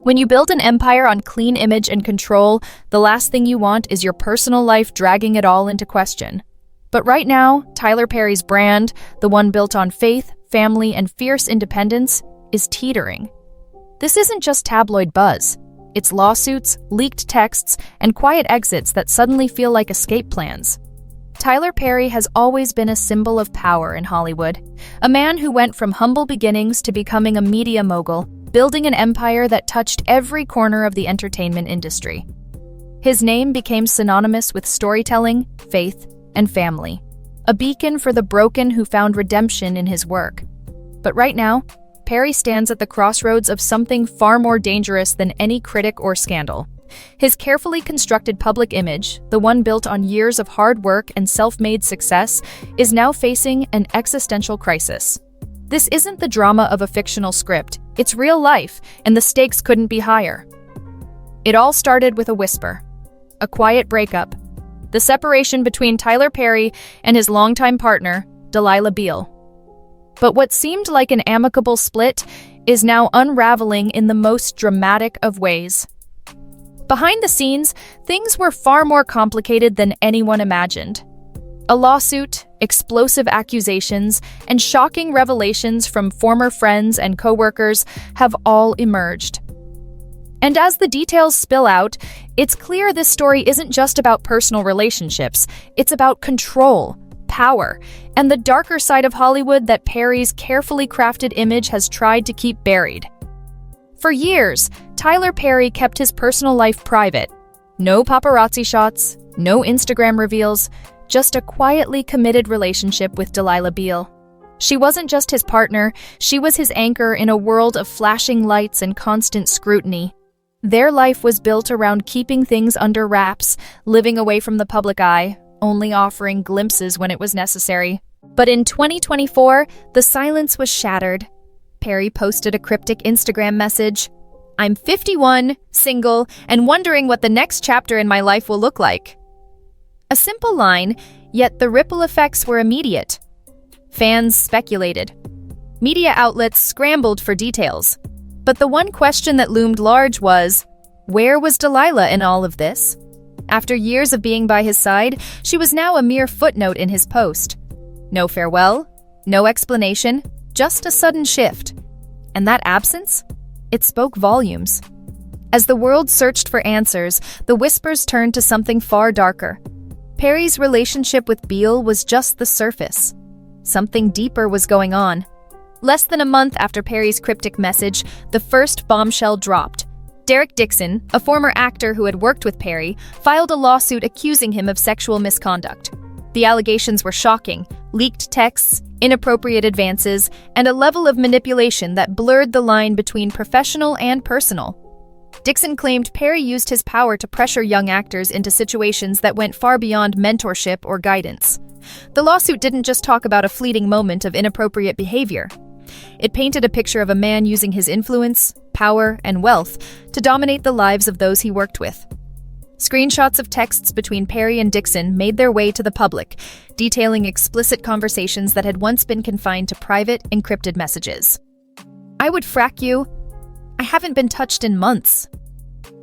When you build an empire on clean image and control, the last thing you want is your personal life dragging it all into question. But right now, Tyler Perry's brand, the one built on faith, family, and fierce independence, is teetering. This isn't just tabloid buzz. It's lawsuits, leaked texts, and quiet exits that suddenly feel like escape plans. Tyler Perry has always been a symbol of power in Hollywood, a man who went from humble beginnings to becoming a media mogul, building an empire that touched every corner of the entertainment industry. His name became synonymous with storytelling, faith, and family, a beacon for the broken who found redemption in his work. But right now, Perry stands at the crossroads of something far more dangerous than any critic or scandal. His carefully constructed public image, the one built on years of hard work and self-made success, is now facing an existential crisis. This isn't the drama of a fictional script, it's real life, and the stakes couldn't be higher. It all started with a whisper, a quiet breakup, the separation between Tyler Perry and his longtime partner, Delilah Beal. But what seemed like an amicable split is now unraveling in the most dramatic of ways. Behind the scenes, things were far more complicated than anyone imagined. A lawsuit, explosive accusations, and shocking revelations from former friends and coworkers have all emerged. And as the details spill out, it's clear this story isn't just about personal relationships, it's about control, power, and the darker side of Hollywood that Perry's carefully crafted image has tried to keep buried. For years, Tyler Perry kept his personal life private. No paparazzi shots, no Instagram reveals, just a quietly committed relationship with Delilah Beal. She wasn't just his partner, she was his anchor in a world of flashing lights and constant scrutiny. Their life was built around keeping things under wraps, living away from the public eye, only offering glimpses when it was necessary. But in 2024, the silence was shattered. Perry posted a cryptic Instagram message, "I'm 51, single, and wondering what the next chapter in my life will look like." A simple line, yet the ripple effects were immediate. Fans speculated. Media outlets scrambled for details. But the one question that loomed large was, where was Delilah in all of this? After years of being by his side, she was now a mere footnote in his post. No farewell, no explanation, just a sudden shift. And that absence? It spoke volumes. As the world searched for answers, the whispers turned to something far darker. Perry's relationship with Beal was just the surface. Something deeper was going on. Less than a month after Perry's cryptic message, the first bombshell dropped. Derek Dixon, a former actor who had worked with Perry, filed a lawsuit accusing him of sexual misconduct. The allegations were shocking: leaked texts, inappropriate advances, and a level of manipulation that blurred the line between professional and personal. Dixon claimed Perry used his power to pressure young actors into situations that went far beyond mentorship or guidance. The lawsuit didn't just talk about a fleeting moment of inappropriate behavior. It painted a picture of a man using his influence, power, and wealth to dominate the lives of those he worked with. Screenshots of texts between Perry and Dixon made their way to the public, detailing explicit conversations that had once been confined to private, encrypted messages. "I would frack you. I haven't been touched in months."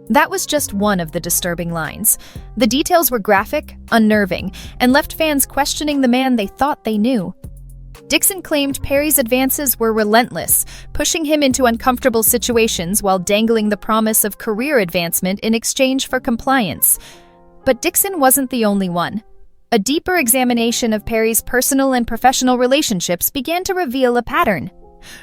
That was just one of the disturbing lines. The details were graphic, unnerving, and left fans questioning the man they thought they knew. Dixon claimed Perry's advances were relentless, pushing him into uncomfortable situations while dangling the promise of career advancement in exchange for compliance. But Dixon wasn't the only one. A deeper examination of Perry's personal and professional relationships began to reveal a pattern.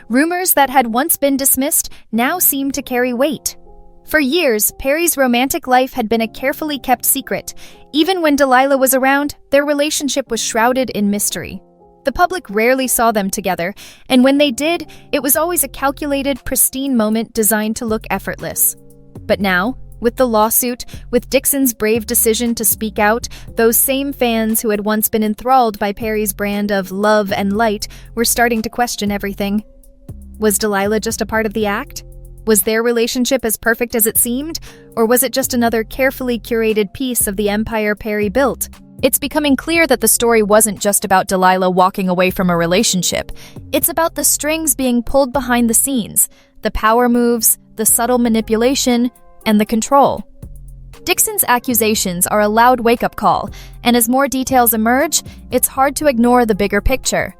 Rumors that had once been dismissed now seemed to carry weight. For years, Perry's romantic life had been a carefully kept secret. Even when Delilah was around, their relationship was shrouded in mystery. The public rarely saw them together, and when they did, it was always a calculated, pristine moment designed to look effortless. But now, with the lawsuit, with Dixon's brave decision to speak out, those same fans who had once been enthralled by Perry's brand of love and light were starting to question everything. Was Delilah just a part of the act? Was their relationship as perfect as it seemed? Or was it just another carefully curated piece of the empire Perry built? It's becoming clear that the story wasn't just about Delilah walking away from a relationship. It's about the strings being pulled behind the scenes, the power moves, the subtle manipulation, and the control. Dixon's accusations are a loud wake-up call, and as more details emerge, it's hard to ignore the bigger picture.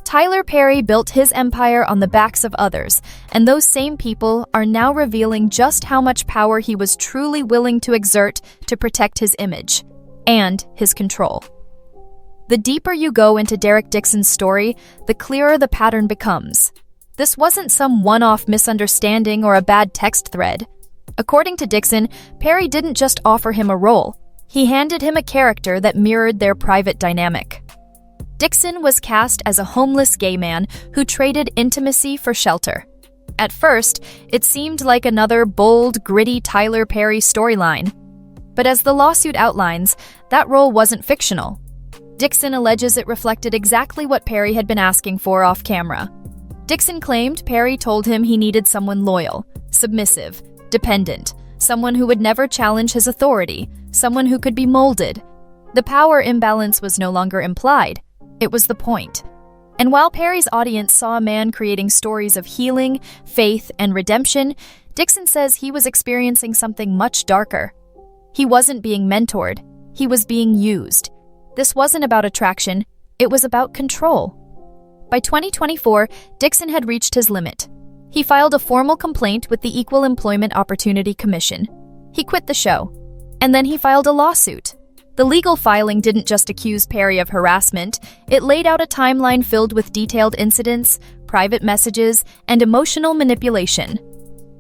Tyler Perry built his empire on the backs of others, and those same people are now revealing just how much power he was truly willing to exert to protect his image and his control. The deeper you go into Derek Dixon's story, the clearer the pattern becomes. This wasn't some one-off misunderstanding or a bad text thread. According to Dixon, Perry didn't just offer him a role. He handed him a character that mirrored their private dynamic. Dixon was cast as a homeless gay man who traded intimacy for shelter. At first, it seemed like another bold, gritty Tyler Perry storyline. But as the lawsuit outlines, that role wasn't fictional. Dixon alleges it reflected exactly what Perry had been asking for off-camera. Dixon claimed Perry told him he needed someone loyal, submissive, dependent, someone who would never challenge his authority, someone who could be molded. The power imbalance was no longer implied. It was the point. And while Perry's audience saw a man creating stories of healing, faith, and redemption, Dixon says he was experiencing something much darker. He wasn't being mentored. He was being used. This wasn't about attraction. It was about control. By 2024, Dixon had reached his limit. He filed a formal complaint with the Equal Employment Opportunity Commission. He quit the show. And then he filed a lawsuit. The legal filing didn't just accuse Perry of harassment, it laid out a timeline filled with detailed incidents, private messages, and emotional manipulation.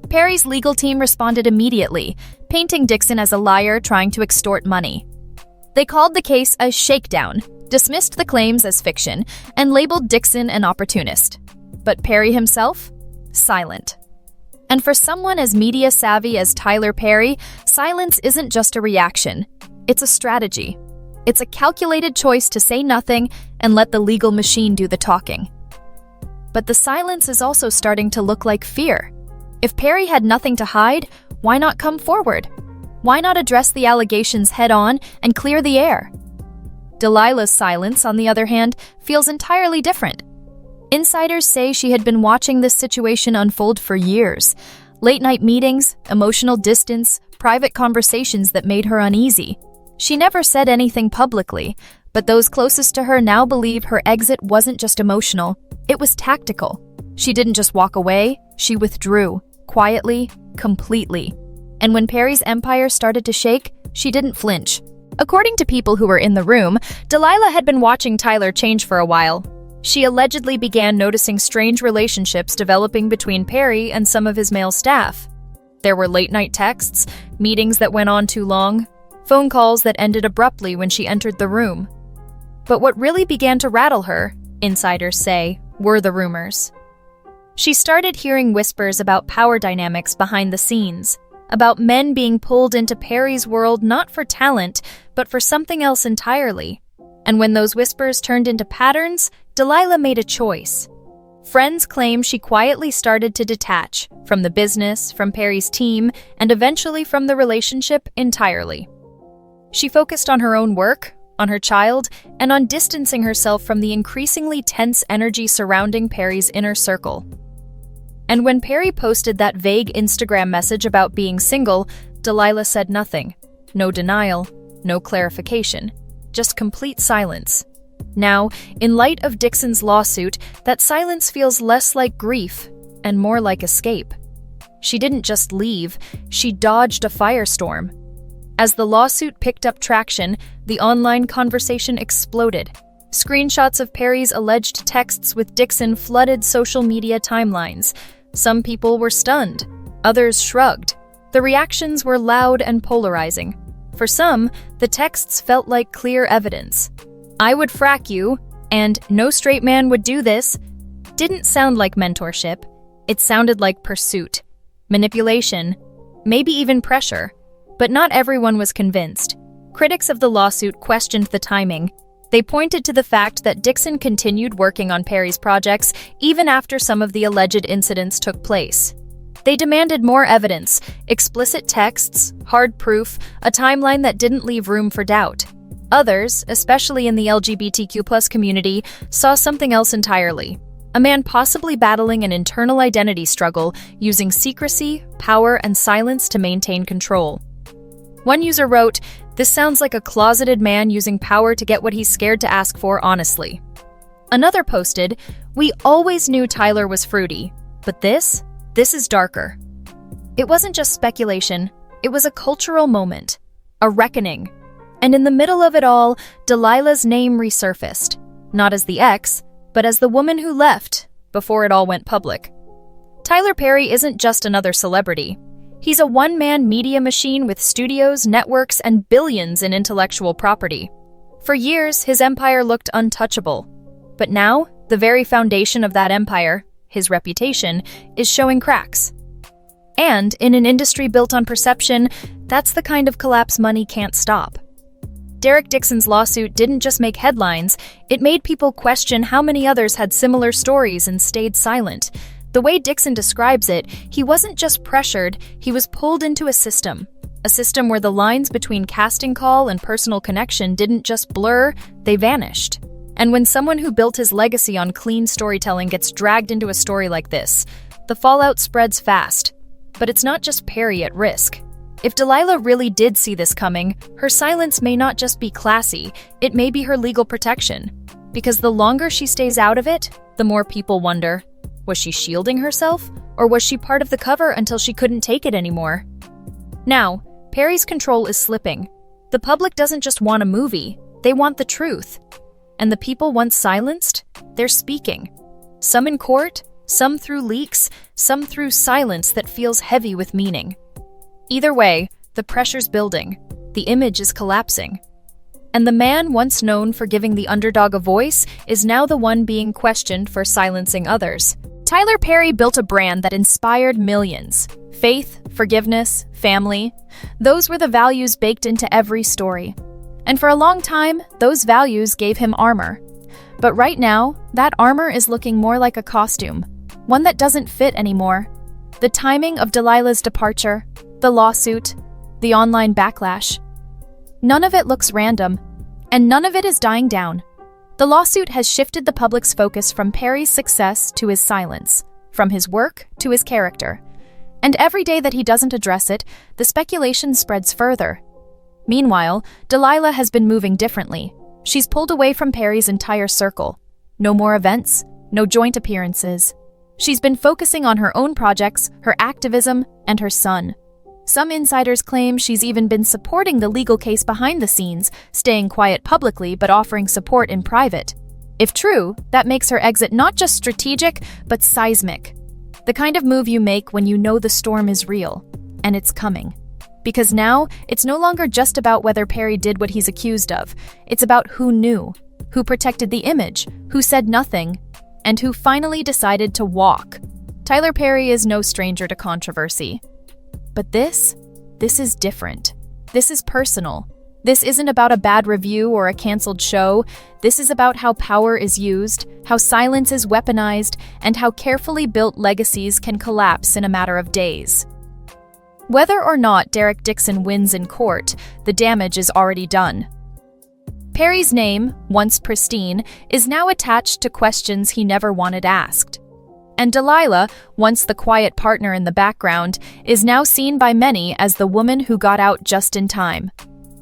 Perry's legal team responded immediately, painting Dixon as a liar trying to extort money. They called the case a shakedown, dismissed the claims as fiction, and labeled Dixon an opportunist. But Perry himself? Silent. And for someone as media-savvy as Tyler Perry, silence isn't just a reaction. It's a strategy. It's a calculated choice to say nothing and let the legal machine do the talking. But the silence is also starting to look like fear. If Perry had nothing to hide, why not come forward? Why not address the allegations head-on and clear the air? Delilah's silence, on the other hand, feels entirely different. Insiders say she had been watching this situation unfold for years. Late-night meetings, emotional distance, private conversations that made her uneasy. She never said anything publicly, but those closest to her now believe her exit wasn't just emotional, it was tactical. She didn't just walk away, she withdrew, quietly, completely. And when Perry's empire started to shake, she didn't flinch. According to people who were in the room, Delilah had been watching Tyler change for a while. She allegedly began noticing strange relationships developing between Perry and some of his male staff. There were late-night texts, meetings that went on too long, phone calls that ended abruptly when she entered the room. But what really began to rattle her, insiders say, were the rumors. She started hearing whispers about power dynamics behind the scenes, about men being pulled into Perry's world not for talent, but for something else entirely. And when those whispers turned into patterns, Delilah made a choice. Friends claim she quietly started to detach from the business, from Perry's team, and eventually from the relationship entirely. She focused on her own work, on her child, and on distancing herself from the increasingly tense energy surrounding Perry's inner circle. And when Perry posted that vague Instagram message about being single, Delilah said nothing. No denial, no clarification, just complete silence. Now, in light of Dixon's lawsuit, that silence feels less like grief and more like escape. She didn't just leave, she dodged a firestorm. As the lawsuit picked up traction, the online conversation exploded. Screenshots of Perry's alleged texts with Dixon flooded social media timelines. Some people were stunned, others shrugged. The reactions were loud and polarizing. For some, the texts felt like clear evidence. "I would frack you," and "no straight man would do this," didn't sound like mentorship. It sounded like pursuit, manipulation, maybe even pressure. But not everyone was convinced. Critics of the lawsuit questioned the timing. They pointed to the fact that Dixon continued working on Perry's projects even after some of the alleged incidents took place. They demanded more evidence, explicit texts, hard proof, a timeline that didn't leave room for doubt. Others, especially in the LGBTQ+ community, saw something else entirely. a man possibly battling an internal identity struggle using secrecy, power, and silence to maintain control. One user wrote, "This sounds like a closeted man using power to get what he's scared to ask for honestly." Another posted, "We always knew Tyler was fruity, but this is darker." It wasn't just speculation, it was a cultural moment, a reckoning. And in the middle of it all, Delilah's name resurfaced, not as the ex, but as the woman who left before it all went public. Tyler Perry isn't just another celebrity. He's a one-man media machine with studios, networks, and billions in intellectual property. For years, his empire looked untouchable. But now, the very foundation of that empire, his reputation, is showing cracks. And in an industry built on perception, that's the kind of collapse money can't stop. Derek Dixon's lawsuit didn't just make headlines, it made people question how many others had similar stories and stayed silent. The way Dixon describes it, he wasn't just pressured, he was pulled into a system where the lines between casting call and personal connection didn't just blur, they vanished. And when someone who built his legacy on clean storytelling gets dragged into a story like this, the fallout spreads fast. But it's not just Perry at risk. If Delilah really did see this coming, her silence may not just be classy, it may be her legal protection. Because the longer she stays out of it, the more people wonder, was she shielding herself? Or was she part of the cover until she couldn't take it anymore? Now, Perry's control is slipping. The public doesn't just want a movie, they want the truth. And the people once silenced, they're speaking. Some in court, some through leaks, some through silence that feels heavy with meaning. Either way, the pressure's building, the image is collapsing. And the man once known for giving the underdog a voice is now the one being questioned for silencing others. Tyler Perry built a brand that inspired millions. Faith, forgiveness, family, those were the values baked into every story. And for a long time, those values gave him armor. But right now, that armor is looking more like a costume, one that doesn't fit anymore. The timing of Delilah's departure, the lawsuit, the online backlash. None of it looks random, and none of it is dying down. The lawsuit has shifted the public's focus from Perry's success to his silence, from his work to his character. And every day that he doesn't address it, the speculation spreads further. Meanwhile, Delilah has been moving differently. She's pulled away from Perry's entire circle. No more events, no joint appearances. She's been focusing on her own projects, her activism, and her son. Some insiders claim she's even been supporting the legal case behind the scenes, staying quiet publicly but offering support in private. If true, that makes her exit not just strategic, but seismic. The kind of move you make when you know the storm is real, and it's coming. Because now, it's no longer just about whether Perry did what he's accused of. It's about who knew, who protected the image, who said nothing, and who finally decided to walk. Tyler Perry is no stranger to controversy. But this is different. This is personal. This isn't about a bad review or a canceled show. This is about how power is used, how silence is weaponized, and how carefully built legacies can collapse in a matter of days. Whether or not Derek Dixon wins in court, the damage is already done. Perry's name, once pristine, is now attached to questions he never wanted asked. And Delilah, once the quiet partner in the background, is now seen by many as the woman who got out just in time.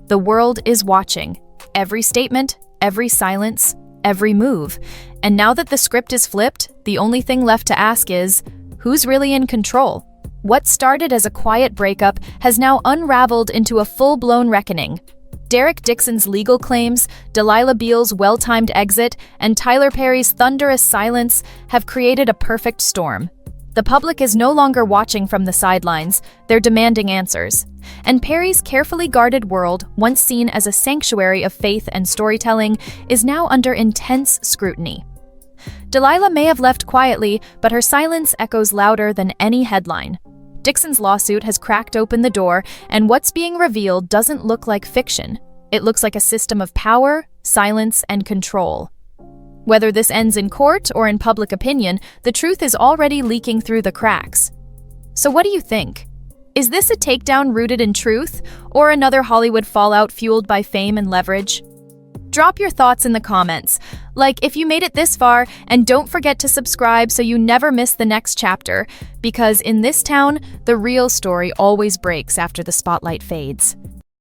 The world is watching. Every statement, every silence, every move. And now that the script is flipped, the only thing left to ask is, who's really in control? What started as a quiet breakup has now unraveled into a full-blown reckoning. Derek Dixon's legal claims, Delilah Beal's well-timed exit, and Tyler Perry's thunderous silence have created a perfect storm. The public is no longer watching from the sidelines, they're demanding answers. And Perry's carefully guarded world, once seen as a sanctuary of faith and storytelling, is now under intense scrutiny. Delilah may have left quietly, but her silence echoes louder than any headline. Dixon's lawsuit has cracked open the door, and what's being revealed doesn't look like fiction. It looks like a system of power, silence, and control. Whether this ends in court or in public opinion, the truth is already leaking through the cracks. So what do you think? Is this a takedown rooted in truth, or another Hollywood fallout fueled by fame and leverage? Drop your thoughts in the comments, like if you made it this far, and don't forget to subscribe so you never miss the next chapter, because in this town, the real story always breaks after the spotlight fades.